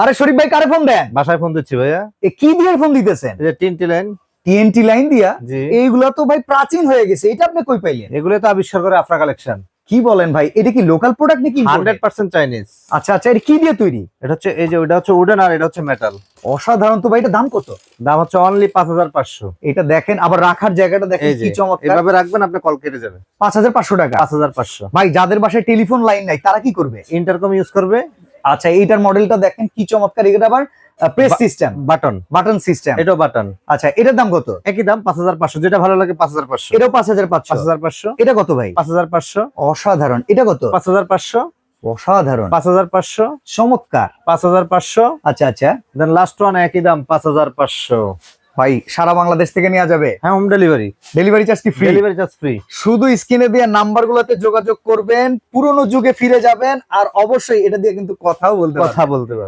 আরে শরীফ ভাই কারে ফোন দেন? বাসায় ফোন দিচ্ছি ভাইয়া। এ কি দিয়ে ফোন দিতেছেন? এই যে টিনটি লাইন। টিএনটি লাইন দিয়া? জি। এইগুলা তো ভাই প্রাচীন হয়ে গেছে, এটা আপনি কই পাইলেন? এগুলো তো আবিষ্কার করে আফরা কালেকশন। কি বলেন ভাই, এটা কি লোকাল প্রোডাক্ট নাকি imported? 100% চাইনিজ। আচ্ছা আচ্ছা, এটা কি দিয়ে তৈরি? এটা হচ্ছে এই যে ওটা হচ্ছে উডেন আর এটা হচ্ছে মেটাল। অসাধারণ তো ভাই, এটা দাম কত? দাম হচ্ছে অনলি 5500। এটা দেখেন, আবার রাখার জায়গাটা দেখেন এই যে কি চমৎকার। এভাবে রাখবেন, আপনি কল কেটে যাবে। 5500 টাকা। 5500। ভাই যাদের বাসায় টেলিফোন লাইন নাই তারা কি করবে? ইন্টারকম ইউজ করবে। আচ্ছা, এইটার মডেলটা দেখেন কি চমৎকার, এটা আবার press system, button. Button system. এটাও বাটন। আচ্ছা, এটার দাম কত? একই দাম 5500, যেটা ভালো লাগে 5500। এটাও 5500। 5500। এটা কত ভাই? 5500। অসাধারণ। এটা কত? 5500। অসাধারণ, 5500। চমৎকার। 5500। আচ্ছা আচ্ছা দেন লাস্ট ওয়ান একই দাম 5500। ভাই, সারা বাংলাদেশ থেকে নেওয়া যাবে? হ্যাঁ, হোম ডেলিভারি। ডেলিভারি চার্জ কি ফ্রি? Delivery charge free. শুধু স্ক্রিনে দেওয়া নাম্বারগুলোতে যোগাযোগ করবেন, পুরনো যুগে ফিরে যাবেন, আর অবশ্যই এটা দিয়ে কিন্তু কথাও বলতে পারবেন। কথা বলতে পারবেন।